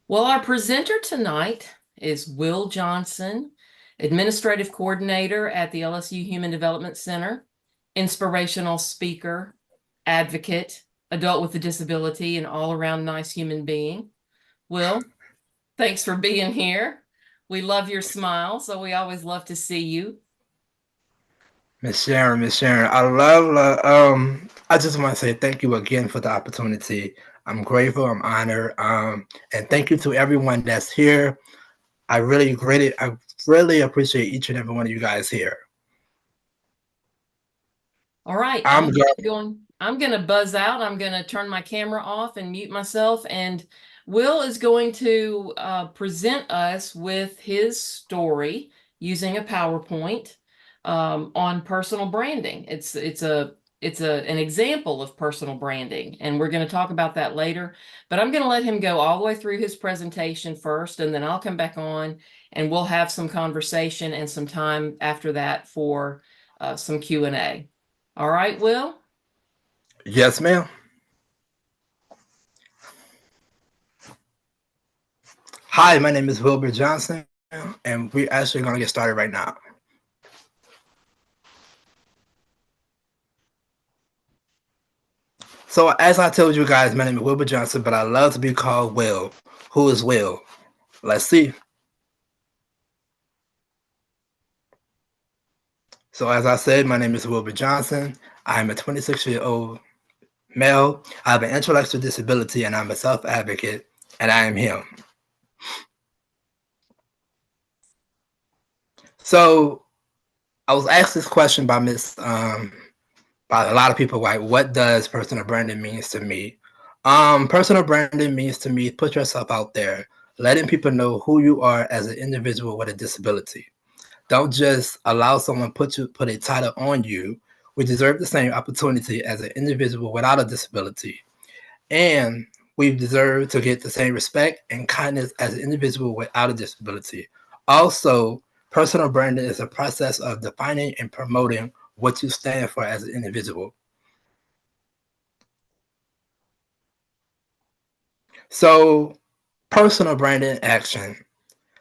Well, our presenter tonight is Will Johnson, Administrative Coordinator at the LSU Human Development Center, inspirational speaker, advocate, adult with a disability, and all around nice human being. Will, thanks for being here. We love your smile, so we always love to see you. Miss Sharon, I just want to say thank you again for the opportunity. I'm grateful, I'm honored, and thank you to everyone that's here. I really appreciate each and every one of you guys here. All right, I'm good. I'm going to buzz out. I'm going to turn my camera off and mute myself. And Will is going to present us with his story using a PowerPoint on personal branding. It's an example of personal branding, and we're going to talk about that later. But I'm going to let him go all the way through his presentation first, and then I'll come back on and we'll have some conversation and some time after that for some Q&A. All right, Will? Yes, ma'am. Hi, my name is Wilbur Johnson, and we're actually going to get started right now. So, as I told you guys, my name is Wilbur Johnson, but I love to be called Will. Who is Will? Let's see. So, as I said, my name is Wilbur Johnson. I am a 26-year-old male. I have an intellectual disability, and I'm a self advocate, and I am him. So, I was asked this question by by a lot of people, like, what does personal branding means to me? Personal branding means to me put yourself out there, letting people know who you are as an individual with a disability. Don't just allow someone put a title on you. We deserve the same opportunity as an individual without a disability, and we deserve to get the same respect and kindness as an individual without a disability. Also, personal branding is a process of defining and promoting what you stand for as an individual. So, personal branding action.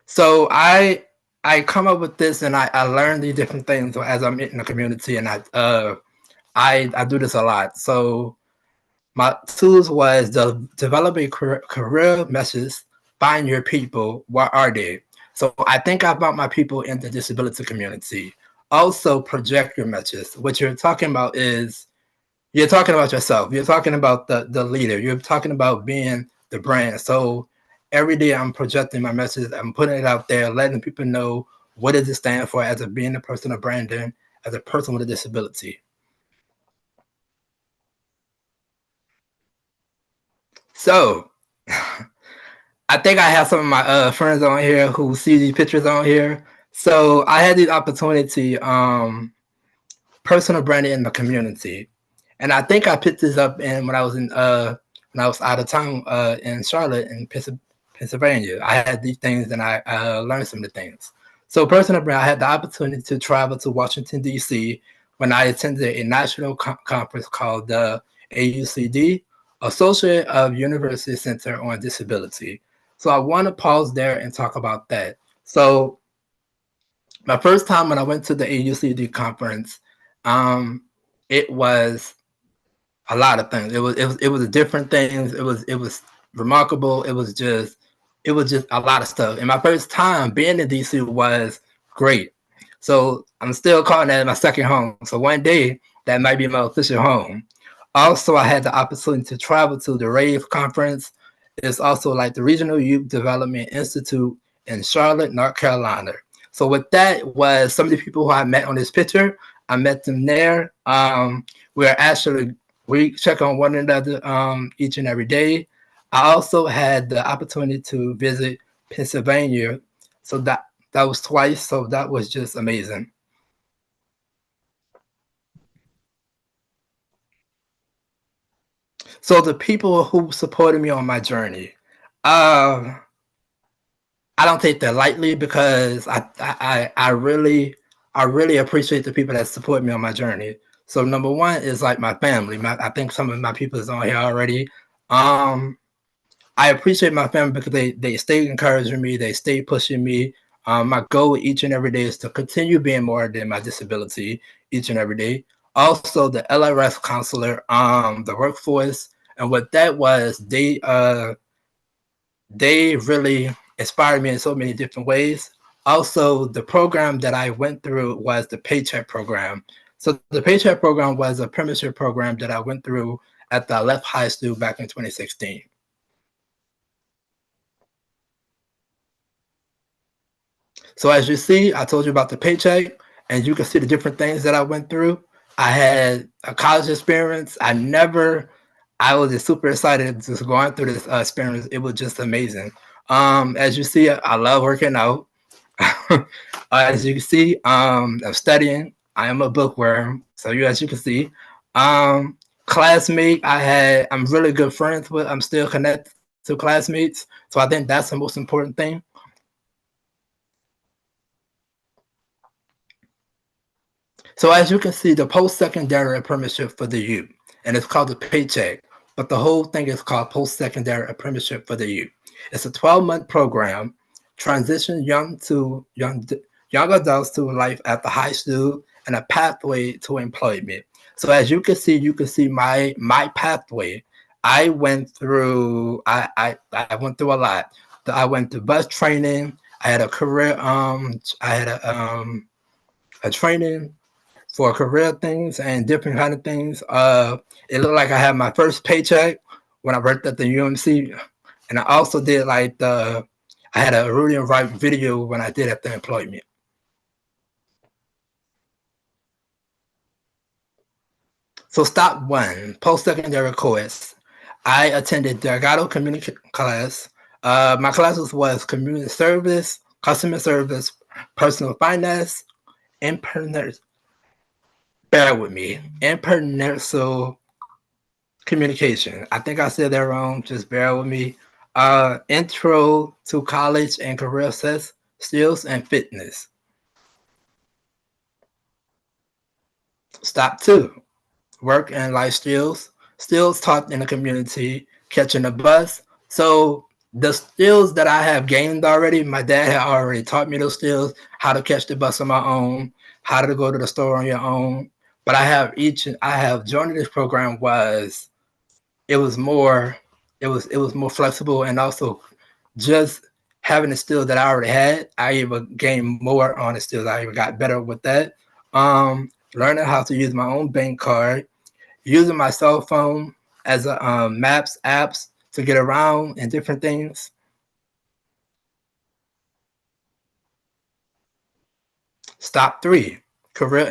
So I come up with this, and I learn these different things as I'm in the community, and I do this a lot. So my tools was develop a career message, find your people, what are they? So I think about my people in the disability community. Also project your message. What you're talking about is you're talking about yourself. You're talking about the leader. You're talking about being the brand. So every day I'm projecting my message. I'm putting it out there, letting people know what does it stand for as a being a person of branding, as a person with a disability. So I think I have some of my friends on here who see these pictures on here. So I had the opportunity, personal branding in the community, and I think I picked this up in when I was out of town in Charlotte in Pennsylvania. I had these things, and I learned some of the things. So personal brand, I had the opportunity to travel to Washington D.C. when I attended a national conference called the AUCD, Associate of University Center on Disability. So I want to pause there and talk about that. So my first time when I went to the AUCD conference, um, it was a lot of things. It was different things. It was remarkable. It was just a lot of stuff. And my first time being in DC was great. So I'm still calling that my second home. So one day that might be my official home. Also, I had the opportunity to travel to the RAVE conference. It's also like the Regional Youth Development Institute in Charlotte, North Carolina. So with that was some of the people who I met on this picture. I met them there. We're actually we check on one another each and every day. I also had the opportunity to visit Pennsylvania, so that was twice. So that was just amazing. So the people who supported me on my journey, uh, I don't take that lightly because I really appreciate the people that support me on my journey. So number one is like my family. I think some of my people is on here already. Um, I appreciate my family because they stay encouraging me, they stay pushing me. My goal each and every day is to continue being more than my disability each and every day. Also, the LRS counselor, the workforce, and what that was, they really inspired me in so many different ways. Also, the program that I went through was the paycheck program. So the paycheck program was a apprenticeship program that I went through at the Left High School back in 2016. So as you see, I told you about the paycheck, and you can see the different things that I went through. I had a college experience. I was just super excited just going through this experience. It was just amazing. As you see, I love working out. As you can see, I'm studying. I am a bookworm. So as you can see, classmate, I'm really good friends with. I'm still connected to classmates. So I think that's the most important thing. So as you can see, the post-secondary apprenticeship for the youth, and it's called the paycheck, but the whole thing is called post-secondary apprenticeship for the youth. It's a 12-month program, transition young adults to life at the high school and a pathway to employment. So as you can see my pathway. I went through a lot. I went through bus training. I had a career. I had a training for career things and different kind of things. It looked like I had my first paycheck when I worked at the UMC, and I also did I had a Rudy and Wright video when I did at the employment. So stop one, post-secondary course. I attended Delgado Community class. My classes was community service, customer service, personal finance, internet. Bear with me, interpersonal communication. I think I said that wrong. Just bear with me. Intro to college and career success, skills and fitness. Stop two. Work and life skills. Skills taught in the community. Catching a bus. So the skills that I have gained already, my dad had already taught me those skills. How to catch the bus on my own. How to go to the store on your own. But I have joined this program was it was more it was more flexible, and also just having the skills that I already had, I even gained more on the skills. I even got better with that. Learning how to use my own bank card, using my cell phone as a maps apps to get around and different things. Stop three, career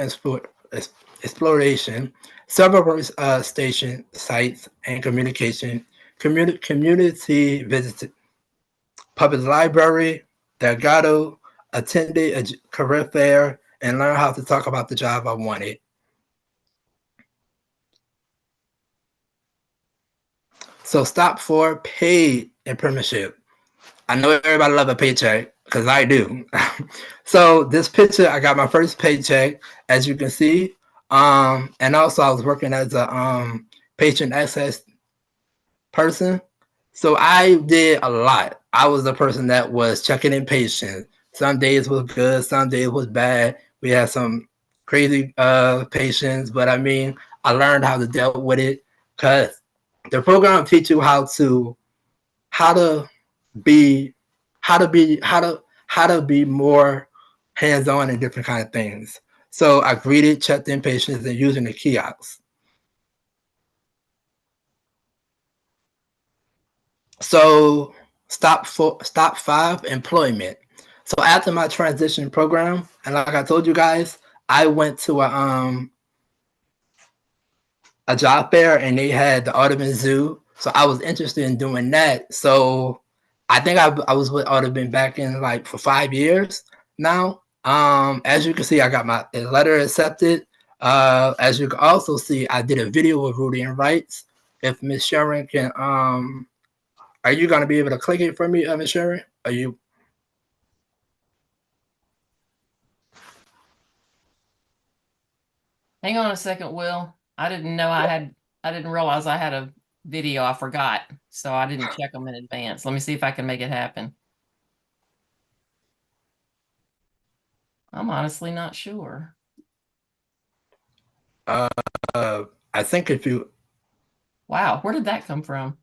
exploration, several station sites and community visits, public library, Delgado, attended a career fair, and learned how to talk about the job I wanted. So stop for paid apprenticeship. I know everybody love a paycheck because I do. So this picture, I got my first paycheck, as you can see. And also I was working as a patient access person. So I did a lot. I was the person that was checking in patients. Some days was good, some days was bad. We had some crazy patients, but I mean, I learned how to deal with it because the program teach you how to be how to be more hands-on and different kind of things. So I greeted, checked in patients, and using the kiosks. So stop five, employment. So after my transition program, and like I told you guys, I went to a job fair and they had the Audubon Zoo. So I was interested in doing that. So I think I was with Audubon back in like for 5 years now. As you can see, I got my letter accepted. As you can also see, I did a video with Rudy and Rights. If Miss Sharon can, are you gonna be able to click it for me, Miss Sharon? Are you? Hang on a second, Will. I didn't realize I had a video. I forgot, so I didn't check them in advance. Let me see if I can make it happen. I'm honestly not sure. Uh, I think if you, Wow, where did that come from?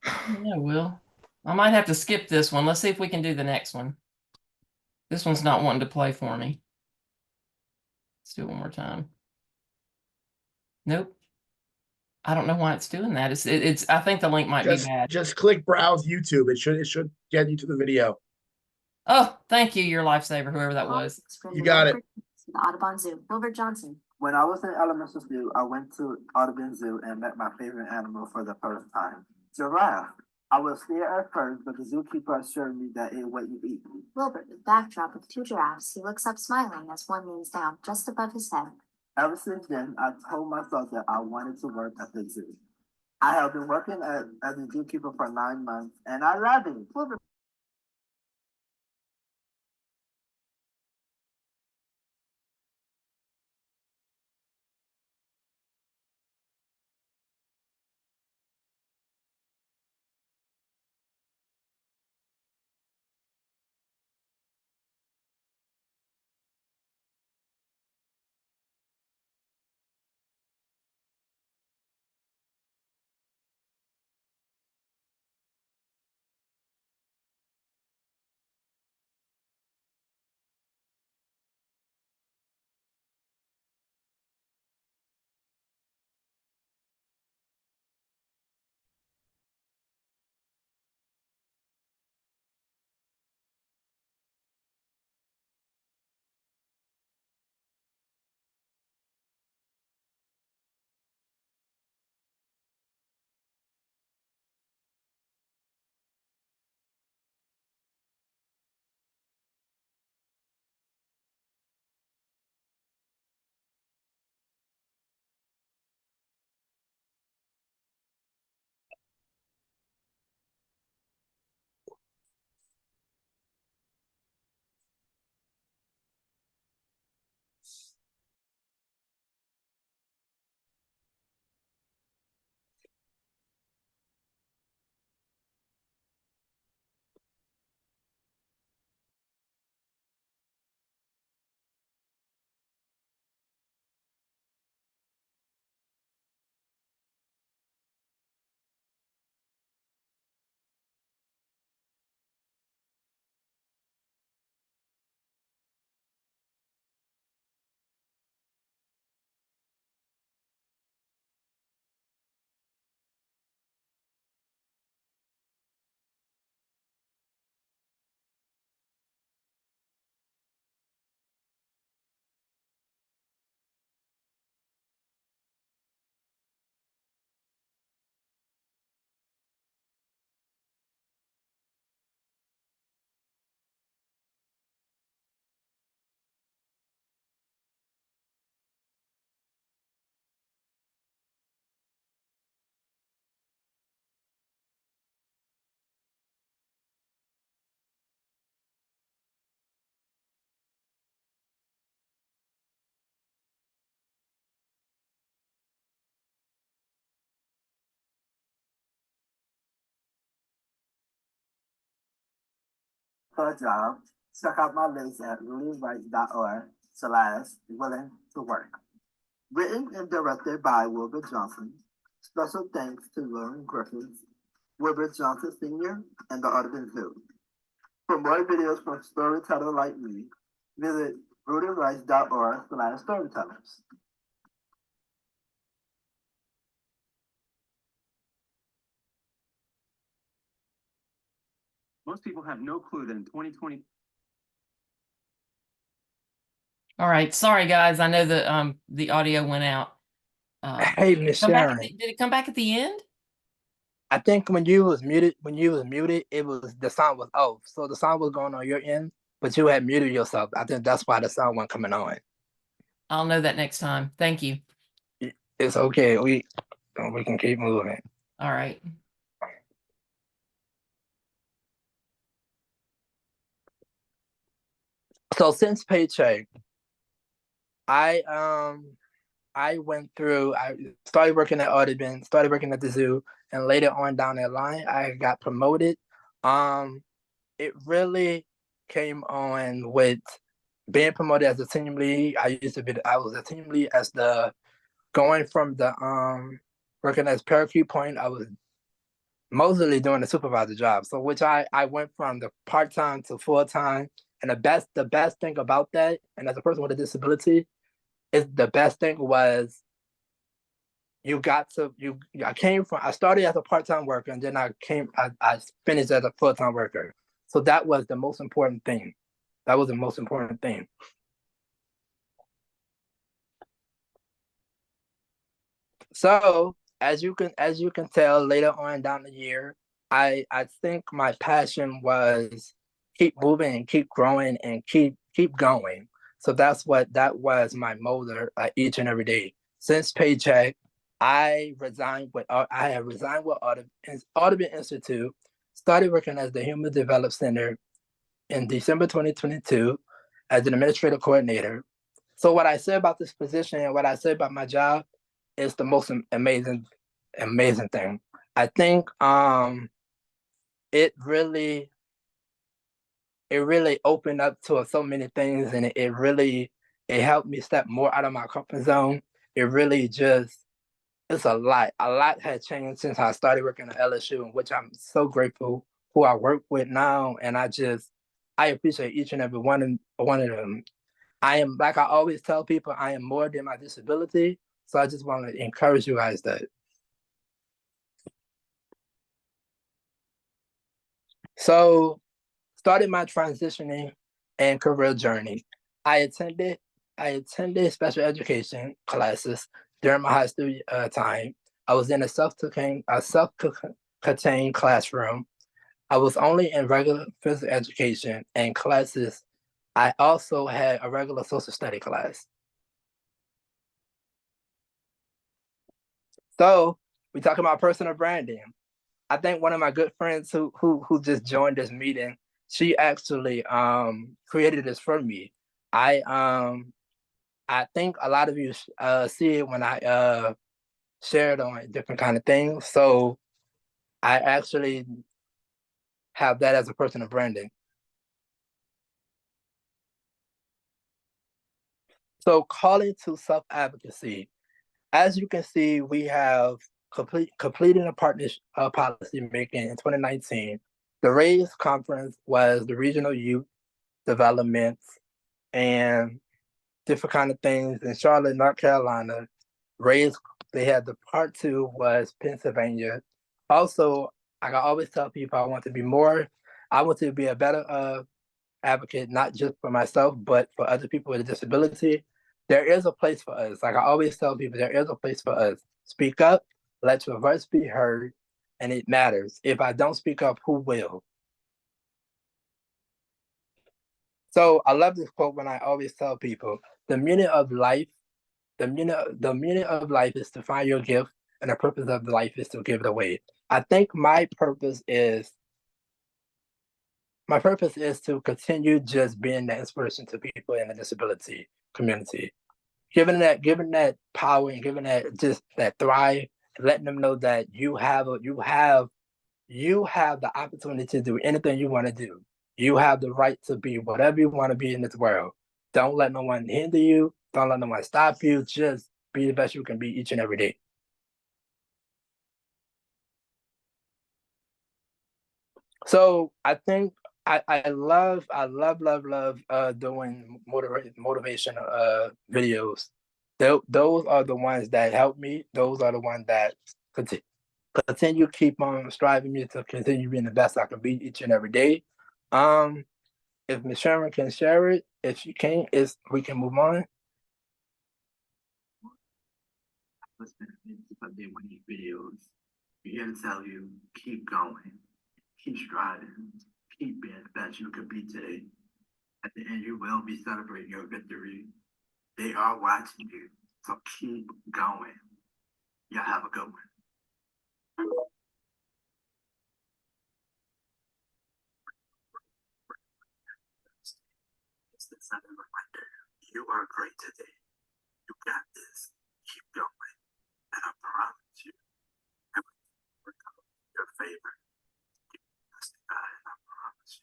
I don't know, Will. I might have to skip this one. Let's see if we can do the next one. This one's not wanting to play for me. Let's do it one more time. Nope. I don't know why it's doing that. It's I think the link might be bad. Just click browse YouTube. It should get you to the video. Oh, thank you, your lifesaver, whoever that was. You got it. The Audubon Zoo, Wilbur Johnson. When I was in elementary school, I went to Audubon Zoo and met my favorite animal for the first time, giraffe. I was scared at first, but the zookeeper assured me that it wouldn't eat me. Wilbur, the backdrop of two giraffes. He looks up smiling as one leans down just above his head. Ever since then, I told myself that I wanted to work at the zoo. I have been working as a zookeeper for 9 months, and I love it. Wilbur. For a job, check out my links at reallyright.org/willing to work. Written and directed by Wilbur Johnson. Special thanks to Lauren Griffiths, Wilbur Johnson Sr., and the Audubon Zoo. For more videos from storytellers like me, visit reallyright.org/storytellers. Most people have no clue that in 2020. All right, sorry guys. I know the audio went out. hey, Miss Sharon. Did it come back at the end? I think when you was muted, it was the sound was off. So the sound was going on your end, but you had muted yourself. I think that's why the sound wasn't coming on. I'll know that next time. Thank you. It's okay. We can keep moving. All right. So since paycheck, I I started working at Audubon, started working at the zoo, and later on down the line, I got promoted. It really came on with being promoted as a team lead. I was a team lead as going from the working as parakeet point. I was mostly doing the supervisor job. So which I went from the part-time to full-time. And the best thing about that, and as a person with a disability, is the best thing was I started as a part-time worker and then I finished as a full-time worker. So that was the most important thing. That was the most important thing. So as you can tell later on down the year, I think my passion was keep moving and keep growing and keep going. So that was my motor each and every day. Since paycheck, I have resigned with Audubon Institute, started working as the Human Development Center in December 2022 as an administrative coordinator. So what I say about this position and what I say about my job is the most amazing thing. I think it really opened up to so many things, and it helped me step more out of my comfort zone. It really just it's a lot. A lot has changed since I started working at LSU, in which I'm so grateful who I work with now, and I appreciate each and every one of them. I am, like I always tell people, I am more than my disability. So I just want to encourage you guys that. So started my transitioning and career journey. I attended I attended special education classes during my high school time. I was in a self-contained classroom. I was only in regular physical education and classes. I also had a regular social study class. So we talk about personal branding. I think one of my good friends who just joined this meeting, she actually created this for me. I um I think a lot of you see it when I share it on different kind of things. So I actually have that as a personal branding. So calling to self advocacy. As you can see, we have completed a partnership policy making in 2019. The RAISE conference was the regional youth development and different kind of things in Charlotte, North Carolina. RAISE, they had the part two was Pennsylvania. Also, like I always tell people, I want to be a better advocate, not just for myself, but for other people with a disability. There is a place for us. Like I always tell people, there is a place for us. Speak up, let your voice be heard, and it matters. If I don't speak up, who will? So I love this quote when I always tell people, the meaning of life, the meaning of life is to find your gift, and the purpose of life is to give it away. I think my purpose is to continue just being that inspiration to people in the disability community, giving that power and giving that just that thrive, letting them know that you have the opportunity to do anything you want to do. You have the right to be whatever you want to be in this world. Don't let no one hinder you. Don't let no one stop you. Just be the best you can be each and every day. So I think I love doing motivation videos. Those are the ones that help me. Those are the ones that conti- continue keep on striving me to continue being the best I can be each and every day. Um, if Miss Sharon can share it, if she can't, is we can move on. Listening to they with these videos, we're here to tell you, keep going, keep striving, keep being the best you could be today. At the end, you will be celebrating your victory. They are watching you, so keep going. Y'all have a good one. It's the silent reminder. You are great today. You got this.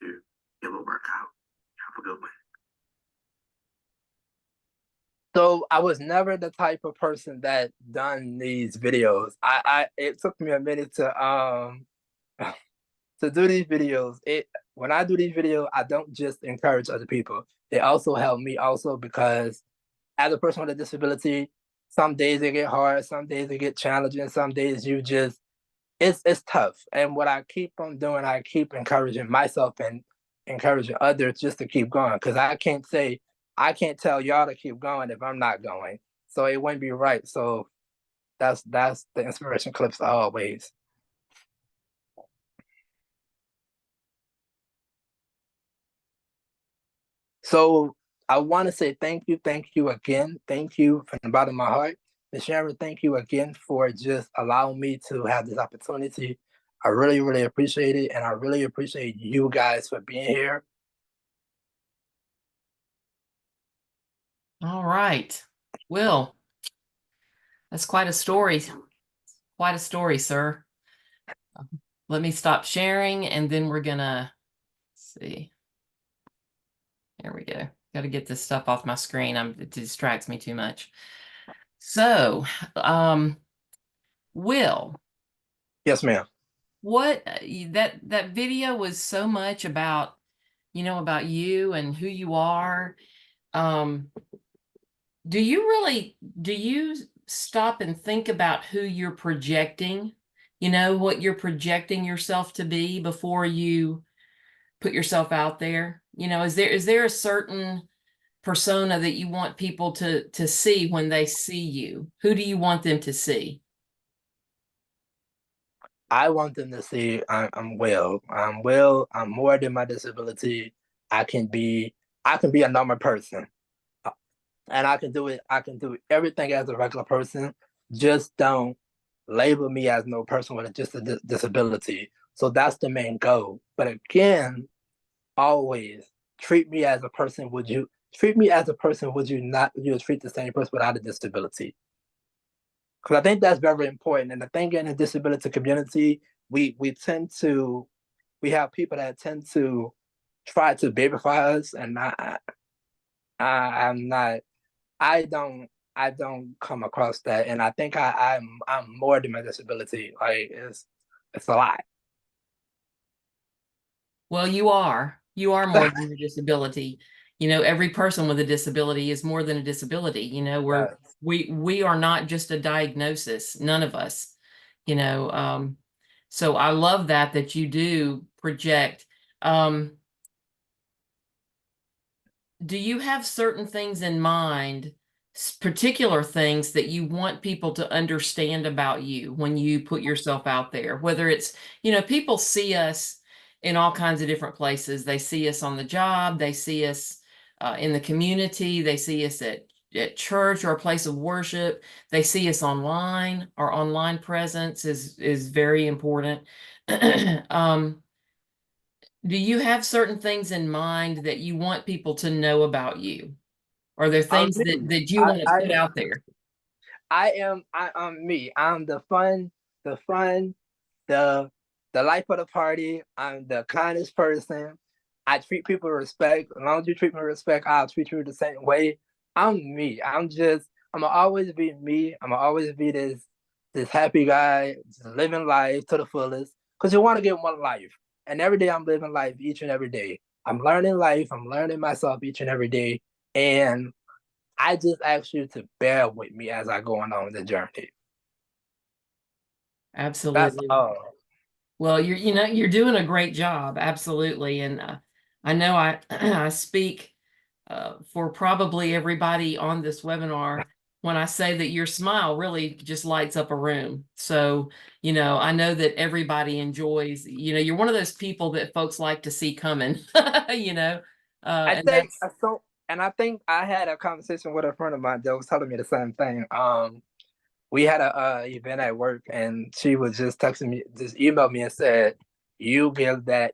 to it will work out. Have a good one. So I was never the type of person that done these videos. It took me a minute to do these videos. When I do these videos, I don't just encourage other people. They also help me also because as a person with a disability, some days they get hard, some days they get challenging, some days you just it's tough. And what I keep on doing, I keep encouraging myself and encouraging others just to keep going. Because I can't tell y'all to keep going if I'm not going. So it wouldn't be right. So that's the inspiration clips always. So I want to say thank you again. Thank you from the bottom of my heart. Ms. Sharon, thank you again for just allowing me to have this opportunity. I really, really appreciate it. And I really appreciate you guys for being here. All right. Will, that's quite a story. Quite a story, sir. Let me stop sharing and then we're gonna see. There we go. Got to get this stuff off my screen. It distracts me too much. So, Will, Yes, ma'am. what that video was so much about, about you and who you are. Do you stop and think about who you're projecting? What you're projecting yourself to be before you put yourself out there? Is there a certain persona that you want people to see when they see you? Who do you want them to see? I want them to see I'm well. I'm well. I'm more than my disability. I can be a normal person. And I can do it. I can do everything as a regular person. Just don't label me as no person with just a disability. So that's the main goal. But again, always treat me as a person. Would you treat me as a person? Would you not? You treat the same person without a disability? Because I think that's very important. And I think in the disability community, we have people that tend to try to babyfy us, and I'm not. I don't come across that, and I think I'm more than my disability. Like it's a lot. Well, you are. You are more than your disability. Every person with a disability is more than a disability. Yes. We are not just a diagnosis. None of us. So I love that you do project. Do you have certain things in mind, particular things that you want people to understand about you when you put yourself out there? Whether it's, people see us in all kinds of different places. They see us on the job, they see us in the community, they see us at church or a place of worship, they see us online. Our online presence is very important. Do you have certain things in mind that you want people to know about you? Are there I'm things me. that you want to I put out there? I'm me. I'm the fun, the the life of the party. I'm the kindest person. I treat people with respect. As long as you treat me with respect, I'll treat you the same way. I'm me. I'm gonna always be me. I'm gonna always be this happy guy, just living life to the fullest. Cause you want to get one life. And every day I'm living life each and every day. I'm learning life. I'm learning myself each and every day. And I just ask you to bear with me as I go on the journey. That's Absolutely. all. Well, you're doing a great job. Absolutely. And I know I I speak for probably everybody on this webinar when I say that your smile really just lights up a room. So, I know that everybody enjoys, you're one of those people that folks like to see coming, I and think that's so, and I think I had a conversation with a friend of mine that was telling me the same thing. We had a event at work, and she was just texting me, just emailed me and said, you give that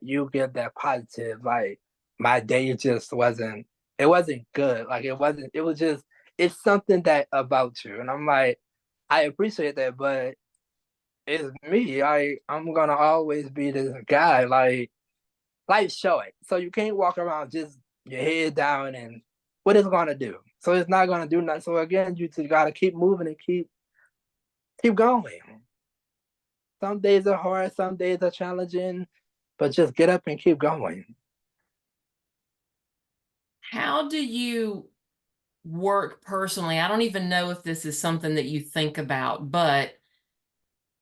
positive." Like my day just wasn't, it wasn't good. Like it wasn't, it was just, it's something that about you, and I'm like, I appreciate that, but it's me. I'm gonna always be this guy. life's short, so you can't walk around just your head down and what it's gonna do. So it's not gonna do nothing. So again, you just gotta keep moving and keep going. Some days are hard, some days are challenging, but just get up and keep going. How do you work personally? I don't even know if this is something that you think about, but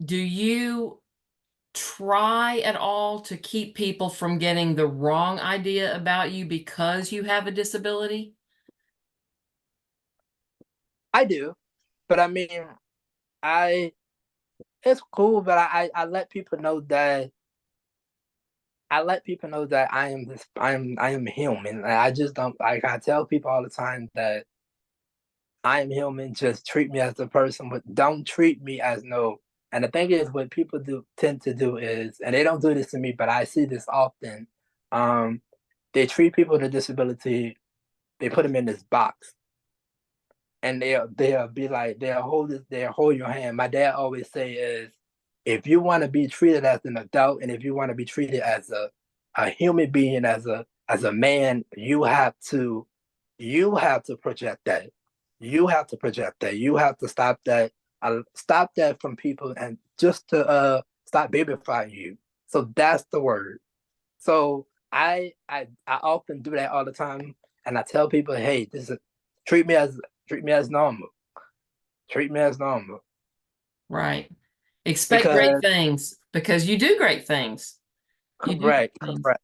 do you try at all to keep people from getting the wrong idea about you because you have a disability? I do, but I mean, I it's cool, but I let people know that I am human. I just don't like I tell people all the time that I am human. Just treat me as a person, but don't treat me as no. And the thing is, what people do tend to do is, and they don't do this to me, but I see this often. Um, they treat people with a disability, they put them in this box, and they'll be like they'll hold your hand. My dad always say is, if you want to be treated as an adult, and if you want to be treated as a human being, as a man, you have to project that. You have to project that. You have to stop that. Stop that from people, and just to stop babyfying you. So that's the word. So I often do that all the time, and I tell people, hey, this is treat me as treat me as normal. Treat me as normal. Right. Expect great Because things because you do great things. You do great correct, things. correct.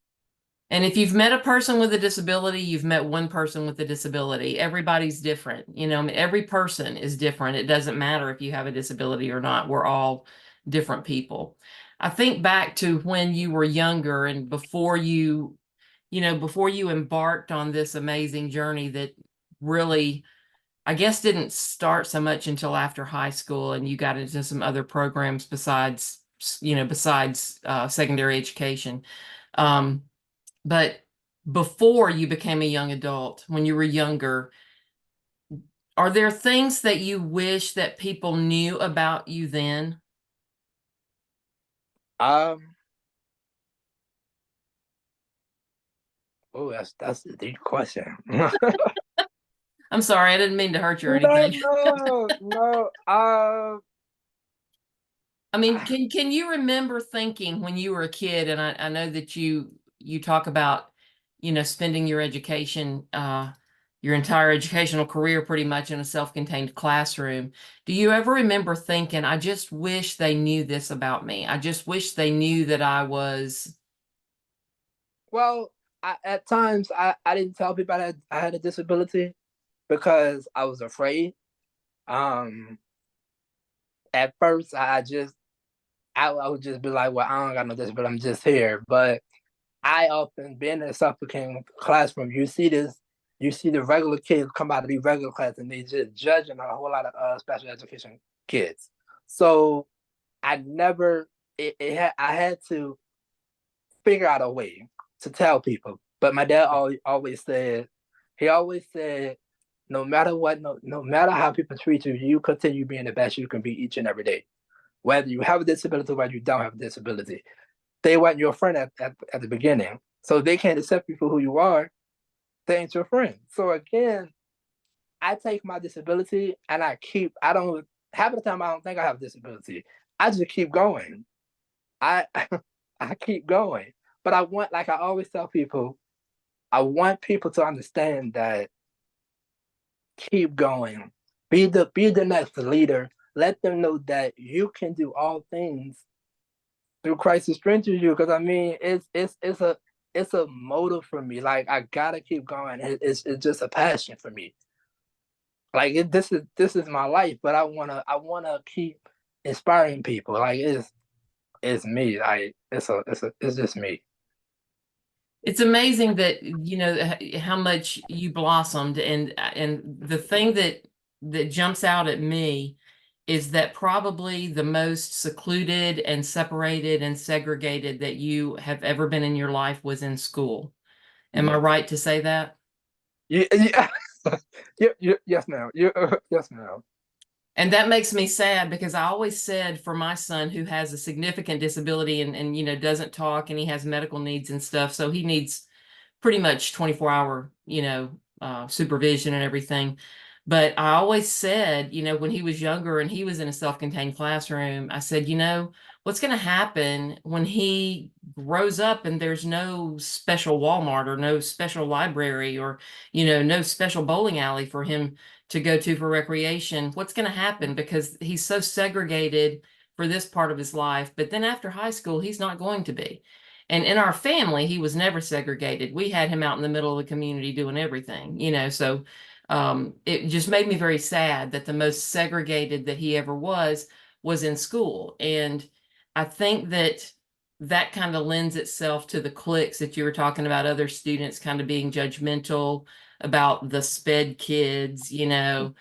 And if you've met a person with a disability, you've met one person with a disability. Everybody's different. You know, I mean, every person is different. It doesn't matter if you have a disability or not. We're all different people. I think back to when you were younger and before before you embarked on this amazing journey that really, I guess, didn't start so much until after high school and you got into some other programs besides secondary education. Um, but before you became a young adult, when you were younger, are there things that you wish that people knew about you then? Um. Oh, that's a deep question. No, I'm sorry, I didn't mean to hurt you or anything. no, no. I mean, can you remember thinking when you were a kid, and I know that you talk about, spending your entire educational career pretty much in a self-contained classroom. Do you ever remember thinking, I just wish they knew this about me. I just wish they knew that I was. Well, at times I didn't tell people I had a disability because I was afraid. Um. At first, I would just be like, well, I don't got no disability. I'm just here. But I often been in a self-contained classroom. You see the regular kids come out of the regular class, and they just judging a whole lot of special education kids. So I never, I had to figure out a way to tell people. But my dad he always said, no matter what, no matter how people treat you, you continue being the best you can be each and every day. Whether you have a disability or whether you don't have a disability. They weren't your friend at the beginning. So they can't accept you for who you are, they ain't your friend. So again, I take my disability and I don't, half of the time I don't think I have a disability. I just keep going. I I keep going. But like I always tell people, I want people to understand that keep going. Be the next leader. Let them know that you can do all things through Christ who strengthens you. Because I mean, it's a motive for me. Like I gotta keep going. It's just a passion for me. Like this is my life, but I wanna keep inspiring people. Like it's me. Like it's just me. It's amazing that how much you blossomed, and the thing that jumps out at me is that probably the most secluded and separated and segregated that you have ever been in your life was in school. Am I right to say that? Yeah, yeah. Yes, ma'am. Yes, ma'am. And that makes me sad because I always said for my son who has a significant disability and doesn't talk and he has medical needs and stuff, so he needs pretty much 24-hour, supervision and everything. But I always said, when he was younger and he was in a self-contained classroom, I said, what's going to happen when he grows up and there's no special Walmart or no special library or, no special bowling alley for him to go to for recreation? What's going to happen? Because he's so segregated for this part of his life. But then after high school, he's not going to be. And in our family, he was never segregated. We had him out in the middle of the community doing everything, so it just made me very sad that the most segregated that he ever was in school. And I think that that kind of lends itself to the cliques that you were talking about, other students kind of being judgmental about the sped kids, and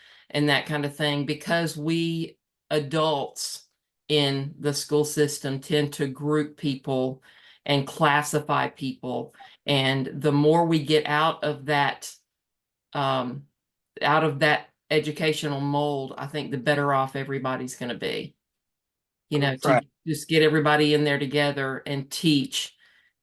that kind of thing, because we adults in the school system tend to group people and classify people. And the more we get um, out of that educational mold, I think the better off everybody's going to be. To Right. just get everybody in there together and teach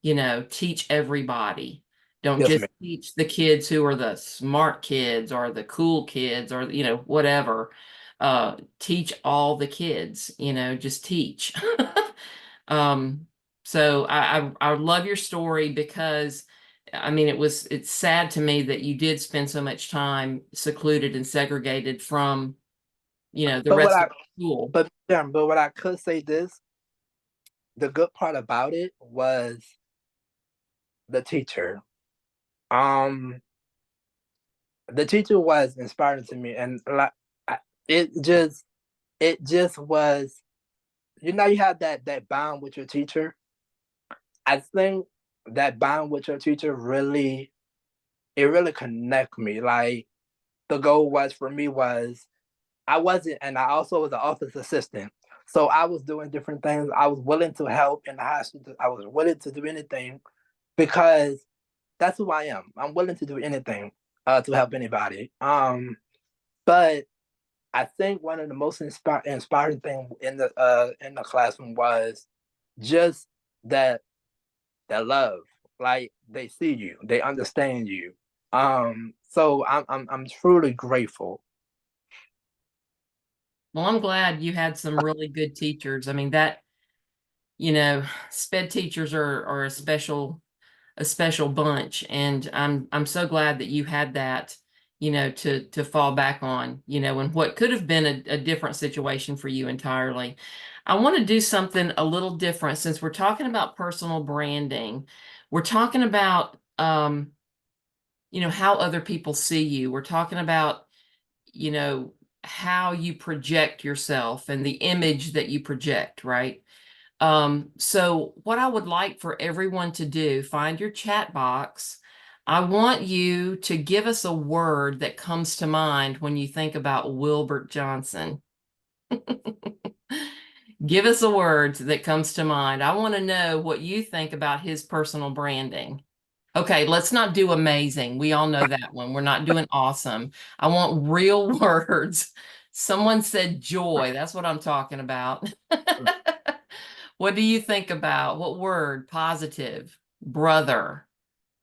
everybody. Don't Yes, just ma'am. teach the kids who are the smart kids or the cool kids or, whatever. Teach all the kids, just teach. Um, so I love your story because I mean it's sad to me that you did spend so much time secluded and segregated from, the But what rest I of school. but what I could say this, the good part about it was the teacher. Um, the teacher was inspiring to me, and like it just was. You have that bond with your teacher. I think that bond with your teacher really connect me. Like the goal was for me was I wasn't, and I also was an office assistant. So I was doing different things. I was willing to help in the hospital. I was willing to do anything because that's who I am. I'm willing to do anything to help anybody. But I think one of the most inspiring things in the classroom was just that love. Like they see you, they understand you. So I'm truly grateful. Well, I'm glad you had some really good teachers. I mean, that, sped teachers are a special bunch. And I'm so glad that you had that, to fall back on, in what could have been a different situation for you entirely. I want to do something a little different since we're talking about personal branding. We're talking about how other people see you. We're talking about, you know, how you project yourself and the image that you project, right? So what I would like for everyone to do, find your chat box. I want you to give us a word that comes to mind when you think about Wilbert Johnson. Give us a word that comes to mind. I want to know what you think about his personal branding. Okay, let's not do amazing. We all know that one. We're not doing awesome. I want real words. Someone said joy. That's what I'm talking about. What do you think about what word? Positive, brother,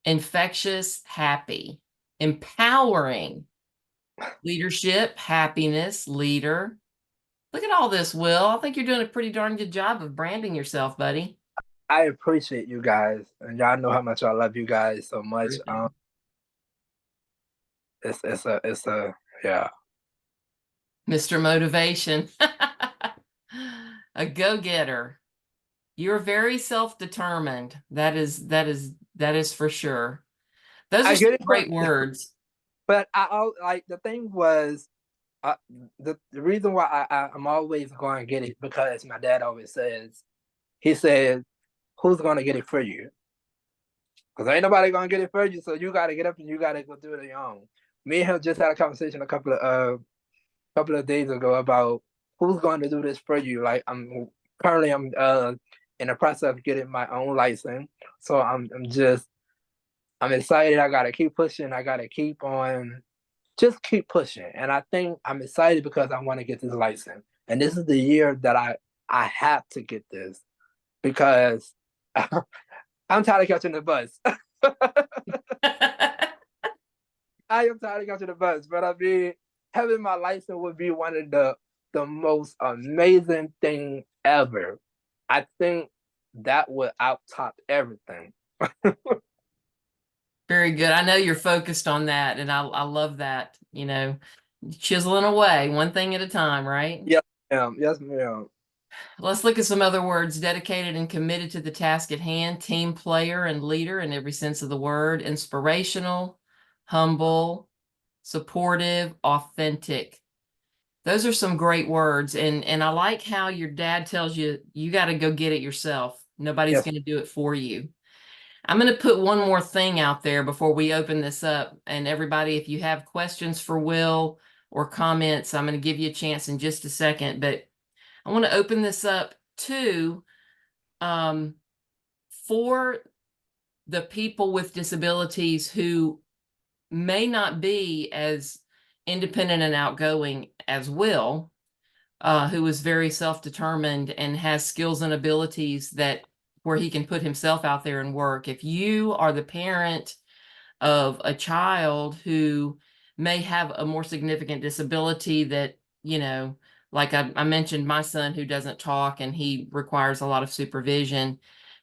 infectious, happy, empowering, leadership, happiness, leader. Look at all this, Will. I think you're doing a pretty darn good job of branding yourself, buddy. I appreciate you guys, and y'all know how much I love you guys so much. Sure do. It's a yeah. Mr. Motivation, a go-getter. You're very self-determined. That is for sure. Those I are some get it, great words. but like the thing was, the reason why I'm always going to get it because my dad always says, he says, "Who's going to get it for you? Because ain't nobody going to get it for you, so you got to get up and you got to go do it on your own." Me and him just had a conversation a couple of days ago about who's going to do this for you. Like I'm in the process of getting my own license, so I'm excited. I gotta keep pushing. I gotta keep on just keep pushing. And I think I'm excited because I want to get this license. And this is the year that I have to get this because I'm tired of catching the bus. I am tired of catching the bus, but I mean, having my license would be one of the most amazing thing ever. I think that would out top everything. Very good. I know you're focused on that, and I love that, chiseling away one thing at a time, right? Yes, ma'am. Yes, ma'am. Let's look at some other words. Dedicated and committed to the task at hand, team player and leader in every sense of the word, inspirational, humble, supportive, authentic. Those are some great words. And I like how your dad tells you, you got to go get it yourself. Nobody's Yes. going to do it for you. I'm going to put one more thing out there before we open this up. And everybody, if you have questions for Will or comments, I'm going to give you a chance in just a second. But I want to open this up to for the people with disabilities who may not be as independent and outgoing as Will, who is very self-determined and has skills and abilities that where he can put himself out there and work. If you are the parent of a child who may have a more significant disability that, like I mentioned, my son who doesn't talk and he requires a lot of supervision.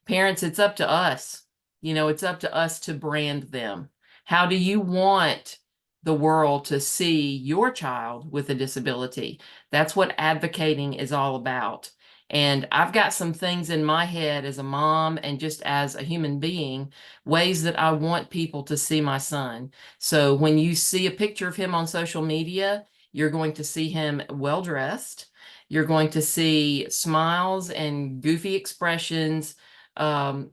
Parents, it's up to us. It's up to us to brand them. How do you want the world to see your child with a disability? That's what advocating is all about. And I've got some things in my head as a mom and just as a human being, ways that I want people to see my son. So when you see a picture of him on social media, you're going to see him well dressed. You're going to see smiles and goofy expressions, and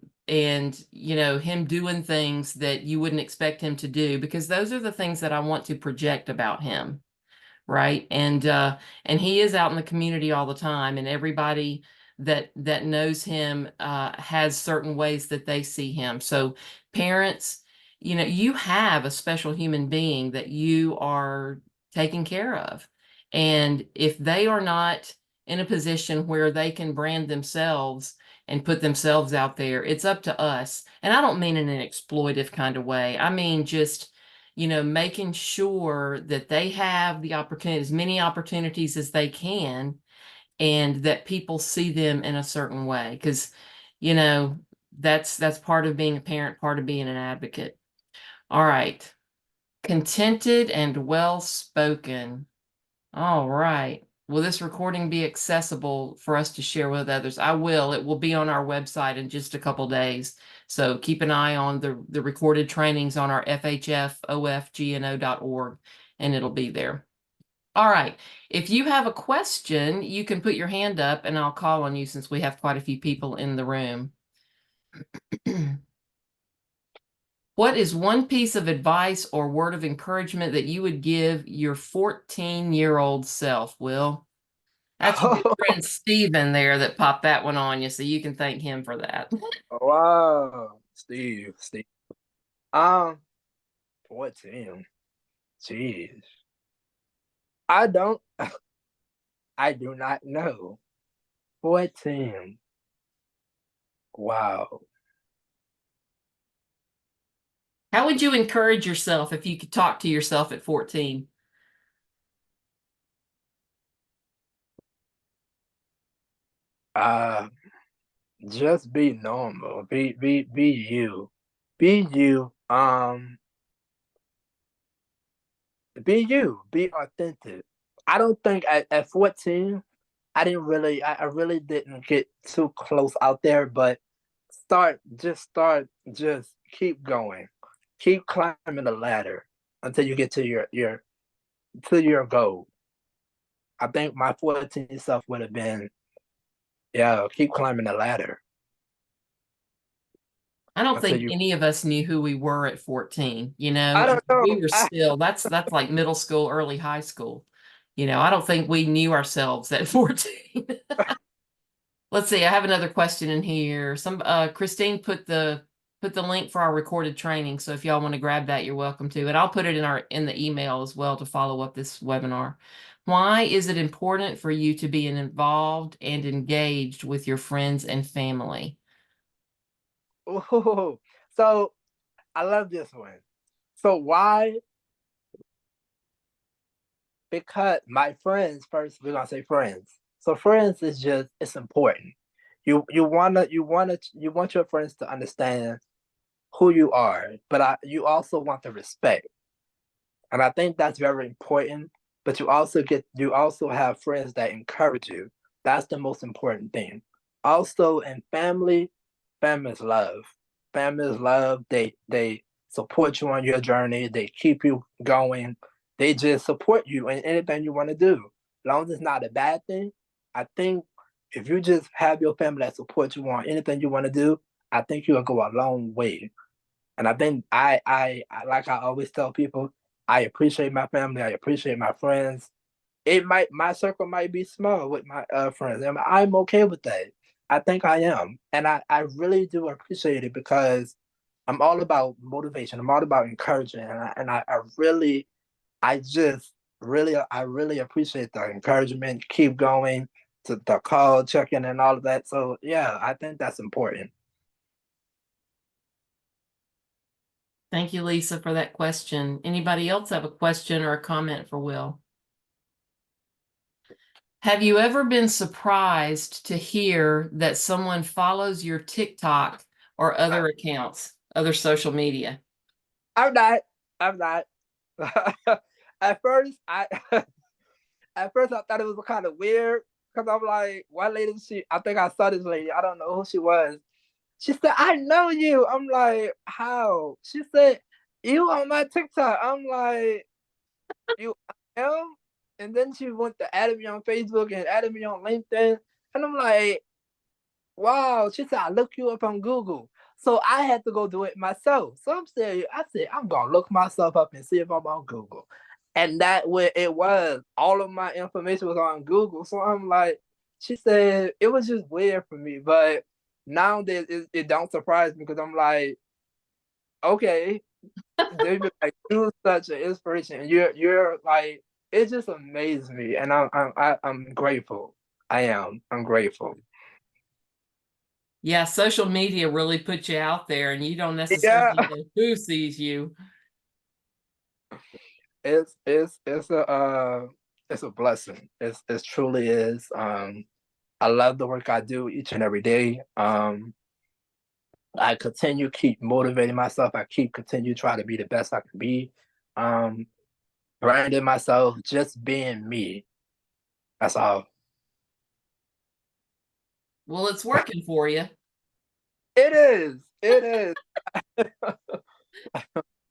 him doing things that you wouldn't expect him to do, because those are the things that I want to project about him. Right. And he is out in the community all the time, and everybody that knows him has certain ways that they see him. So parents, you have a special human being that you are taking care of. And if they are not in a position where they can brand themselves and put themselves out there, it's up to us. And I don't mean in an exploitive kind of way. I mean just making sure that they have the opportunity, as many opportunities as they can, and that people see them in a certain way. Because, that's part of being a parent, part of being an advocate. All right. Contented and well spoken. All right. Will this recording be accessible for us to share with others? I will. It will be on our website in just a couple days. So keep an eye on the recorded trainings on our FHFOFGNO.org, and it'll be there. All right. If you have a question, you can put your hand up and I'll call on you since we have quite a few people in the room. What is one piece of advice or word of encouragement that you would give your 14-year-old self, Will? That's your friend Steven there that popped that one on you, so you can thank him for that. Wow, Steve. 14. Jeez. I don't. I do not know. 14. Wow. How would you encourage yourself if you could talk to yourself at 14? Just be normal. Be you. Be you. Be you. Be authentic. I don't think at 14, I really didn't get too close out there, but just keep going. Keep climbing the ladder until you get to your goal. I think my 14 self would have been, yeah, keep climbing the ladder I don't until think you. any of us knew who we were at 14. I don't We know. were still, that's like middle school, early high school. I don't think we knew ourselves at 14. Let's see, I have another question in here. Christine put the put the link for our recorded training. So if y'all want to grab that, you're welcome to. And I'll put it in the email as well to follow up this webinar. Why is it important for you to be involved and engaged with your friends and family? Ooh, so I love this one. So why? Because my friends, first we're gonna say friends. So friends is just, it's important. You want your friends to understand who you are, but you also want the respect. And I think that's very important. But you also have friends that encourage you. That's the most important thing. Also in family is love. Family is love. They support you on your journey. They keep you going. They just support you in anything you want to do. As long as it's not a bad thing, I think if you just have your family that supports you on anything you want to do, I think you'll go a long way. And I think like I always tell people, I appreciate my family. I appreciate my friends. My circle might be small with my friends, and I'm okay with that. I think I am, and I really do appreciate it because I'm all about motivation. I'm all about encouragement, I really, I really appreciate the encouragement. Keep going, to the call, checking, and all of that. So yeah, I think that's important. Thank you, Lisa, for that question. Anybody else have a question or a comment for Will? Have you ever been surprised to hear that someone follows your TikTok or other accounts, other social media? I'm not. I'm not. At first, at first I thought it was kind of weird because I'm like, what lady? I think I saw this lady. I don't know who she was. She said, "I know you." I'm like, "How?" She said, "You on my TikTok." I'm like, "You am?" And then she went to add me on Facebook and added me on LinkedIn, and I'm like, wow. She said, I look you up on Google. So I had to go do it myself. So I said, I'm going to look myself up and see if I'm on Google. And that way it was. All of my information was on Google. So I'm like, she said, it was just weird for me. But now that it don't surprise me because I'm like, okay, David, like, you're such an inspiration. And you're like, it just amazed me. And I'm grateful. I am. I'm grateful. Yeah, social media really puts you out there and you don't Yeah. necessarily know who sees you. It's a blessing. It truly is. I love the work I do each and every day. I keep motivating myself. I continue try to be the best I can be. Um, Branding myself, just being me. That's all. Well, it's working for you. It is. It is.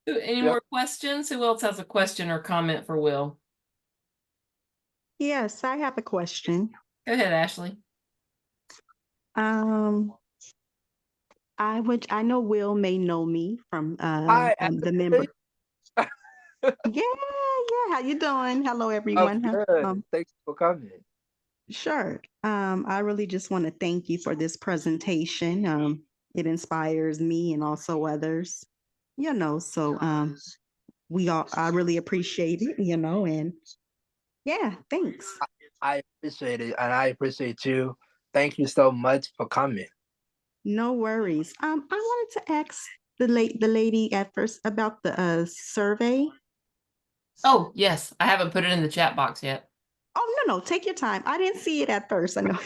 Any Yep. more questions? Who else has a question or comment for Will? Yes, I have a question. Go ahead, Ashley. Um, I know Will may know me from Hi, the member. Ashley. Yeah. How you doing? Hello, I'm everyone. good. Thanks for coming. Sure. I really just want to thank you for this presentation. It inspires me and also others. So I really appreciate it. And yeah, thanks. I appreciate it, and I appreciate you. Thank you so much for coming. No worries. I wanted to ask the lady at first about the survey. Oh, yes. I haven't put it in the chat box yet. Oh, no, take your time. I didn't see it at first. I know.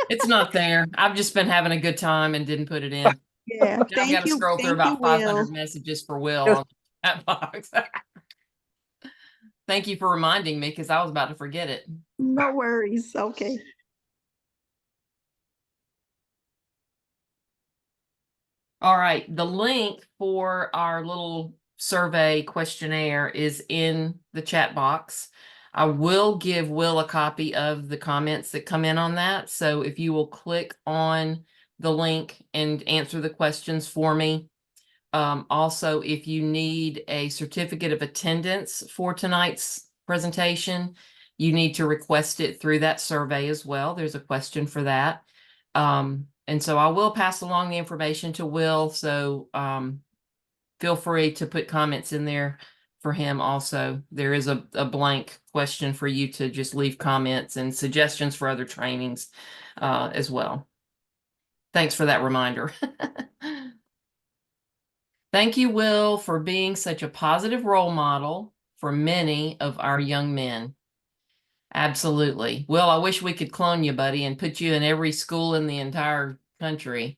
It's not there. I've just been having a good time and didn't put it in. Yeah, Now I've got to scroll through Thank you, about Will. 500 messages for Will Yes. on the chat box. Thank you for reminding me because I was about to forget it. No worries. Okay. All right. The link for our little survey questionnaire is in the chat box. I will give Will a copy of the comments that come in on that. So if you will click on the link and answer the questions for me. Also, if you need a certificate of attendance for tonight's presentation, you need to request it through that survey as well. There's a question for that. And so I will pass along the information to Will. So feel free to put comments in there for him also. There is a blank question for you to just leave comments and suggestions for other trainings as well. Thanks for that reminder. Thank you, Will, for being such a positive role model for many of our young men. Absolutely. Will, I wish we could clone you, buddy, and put you in every school in the entire country.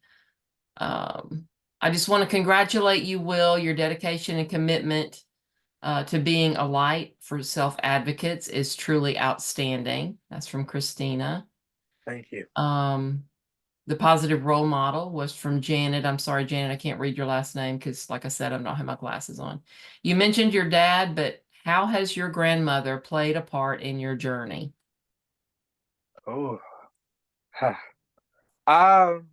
I just want to congratulate you, Will. Your dedication and commitment to being a light for self-advocates is truly outstanding. That's from Christina. Thank you. The positive role model was from Janet. I'm sorry, Janet, I can't read your last name because, like I said, I don't have my glasses on. You mentioned your dad, but how has your grandmother played a part in your journey? Oh, um,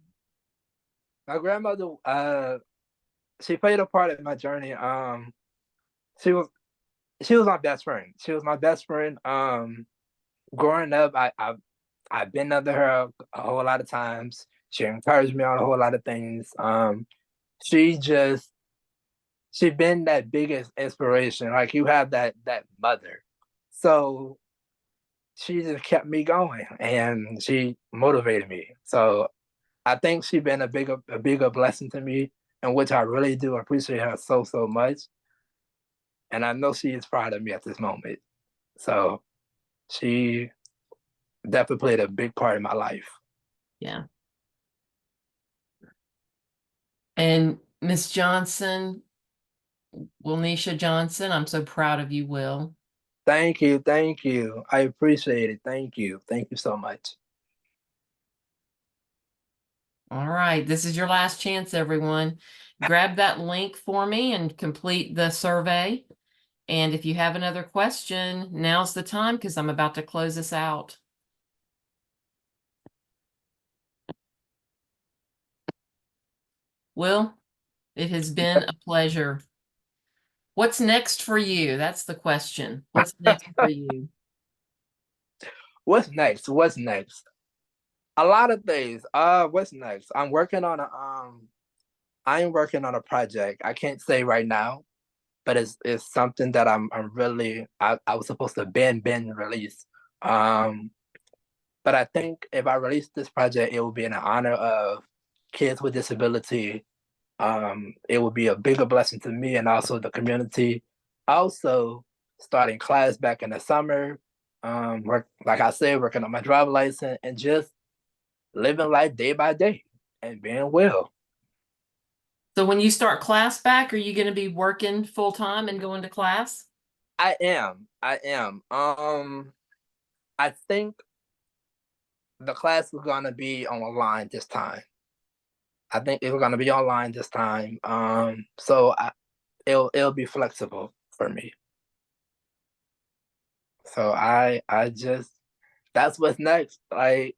my grandmother, she played a part in my journey. She was she was my best friend. She was my best friend. Growing up, I've been under her a whole lot of times. She encouraged me on a whole lot of things. She just she been that biggest inspiration. Like you have that mother. So she just kept me going and she motivated me. So I think she been a bigger blessing to me, and which I really do appreciate her so much. And I know she is proud of me at this moment. So she definitely played a big part in my life. Yeah. And Miss Johnson, Wilnisha Johnson, I'm so proud of you, Will. Thank you, thank you. I appreciate it. Thank you so much. All right, this is your last chance, everyone. Grab that link for me and complete the survey. And if you have another question, now's the time because I'm about to close this out. Will, it has been a pleasure. What's next for you? That's the question. What's next for you? What's next? What's next? A lot of things. What's next? I'm working on a project. I can't say right now, but it's something that I'm really I was supposed to been released. Um but I think if I release this project, it will be in honor of kids with disability. It will be a bigger blessing to me and also the community. Also, starting class back in the summer, work like I said, working on my driver license and just living life day by day and being well. So when you start class back, are you going to be working full time and going to class? I am. I think the class is gonna be online this time. I think it's gonna be online this time. It'll be flexible for me. So I just that's what's next. Like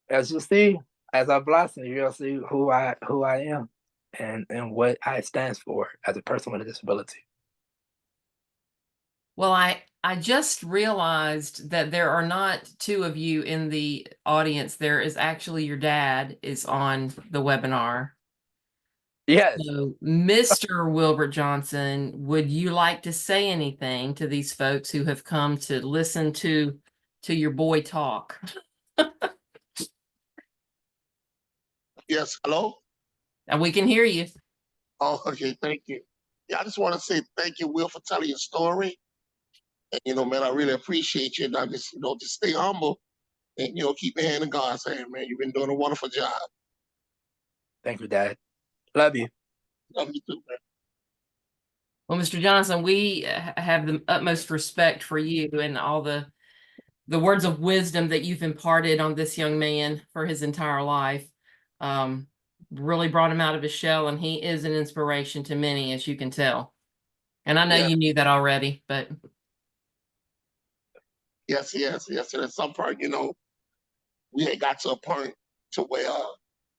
as you see, as I blossom, you'll see who I am and what I stands for as a person with a disability. Well, I just realized that there are not two of you in the audience. There is actually your dad is on the webinar. Yes. So, Mr. Wilbert Johnson, would you like to say anything to these folks who have come to listen to your boy talk? Yes, hello? And we can hear you. Oh, okay, thank you. Yeah, I just want to say thank you, Will, for telling your story. And, man, I really appreciate you. And I just, just stay humble and, keep your hand in God's hand, man. You've been doing a wonderful job. Thank you, Dad. Love you. Love you too, man. Well, Mr. Johnson, we have the utmost respect for you and all the words of wisdom that you've imparted on this young man for his entire life. Really brought him out of his shell, and he is an inspiration to many, as you can tell. And I know Yeah. you knew that already, but Yes. And at some point, we had got to a point to where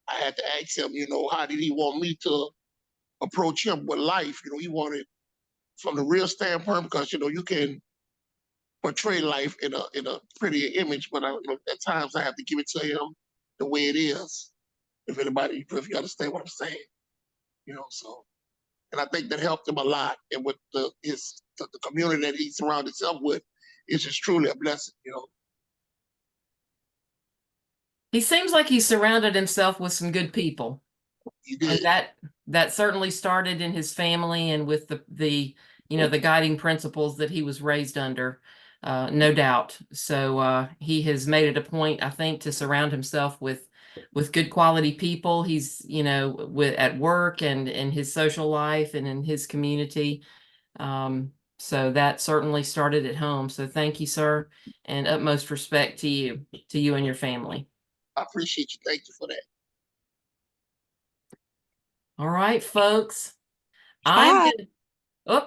I had to ask him, how did he want me to approach him with life? He wanted from the real standpoint because, you can portray life in a prettier image, but at times I have to give it to him the way it is. if you understand what I'm saying, so, and I think that helped him a lot. And with the community that he surrounded himself with, it's just truly a blessing. He seems like he surrounded himself with some good people. He And did. that certainly started in his family and with the the guiding principles that he was raised under, no doubt. So he has made it a point, I think, to surround himself with good quality people. He's with at work and in his social life and in his community. So that certainly started at home. So thank you, sir, and utmost respect to you and your family. I appreciate you. Thank you for that. All right, folks. Hi.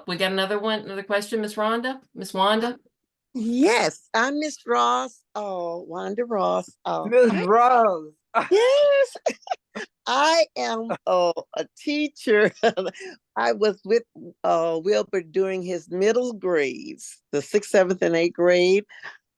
We got another question, Miss Rhonda. Miss Wanda. Yes, I'm Miss Ross. Oh, Wanda Ross. Miss Rose. Yes, I am a teacher. I was with Wilbur during his middle grades, the 6th, 7th, and 8th grade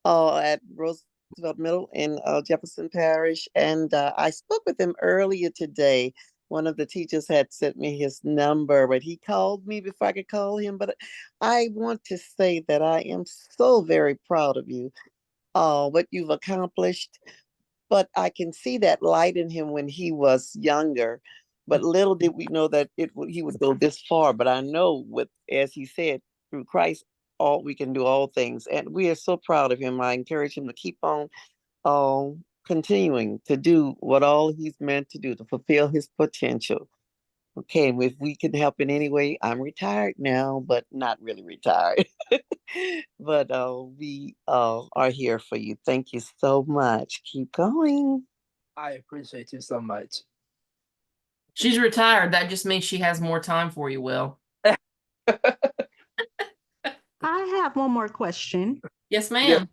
at Roosevelt Middle in Jefferson Parish. And I spoke with him earlier today. One of the teachers had sent me his number, but he called me before I could call him. But I want to say that I am so very proud of you, what you've accomplished. But I can see that light in him when he was younger. But little did we know that he would go this far. But I know, as he said, through Christ, all we can do all things, and we are so proud of him. I encourage him to keep on continuing to do what all he's meant to do to fulfill his potential. Okay, and if we can help in any way, I'm retired now, but not really retired. But we are here for you. Thank you so much. Keep going. I appreciate you so much. She's retired. That just means she has more time for you, Will. I have one more question. Yes, ma'am.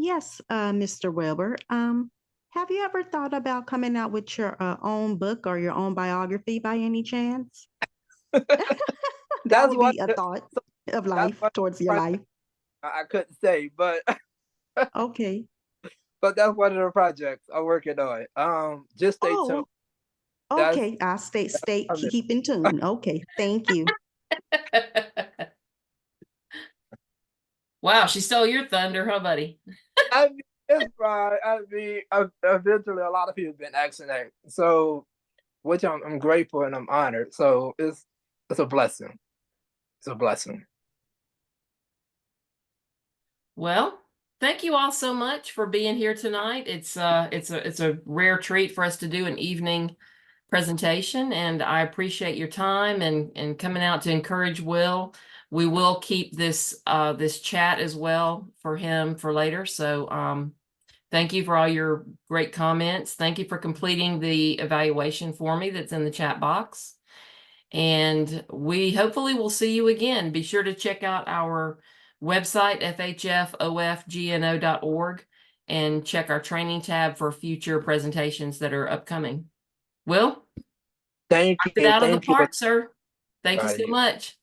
Yes, Mr. Weber. Have you ever thought about coming out with your own book or your own biography by any chance? That would be a thought of life towards your life. I couldn't say, but Okay. but that's one of the projects I'm working on. Just stay tuned. Okay. I'll keep in tune. Okay. Thank you. Wow, she stole your thunder, huh, buddy? I mean, it's fine. I mean, eventually a lot of people have been asking that, so which I'm grateful and I'm honored. So it's a blessing. It's a blessing. Well, thank you all so much for being here tonight. It's a rare treat for us to do an evening presentation, and I appreciate your time and coming out to encourage Will. We will keep this this chat as well for him for later. So thank you for all your great comments. Thank you for completing the evaluation for me that's in the chat box. And we hopefully will see you again. Be sure to check out our website, fhfofgno.org, and check our training tab for future presentations that are upcoming. Will? Thank Knocked you. it out of the Thank you. park, sir. Thank you so Right. much.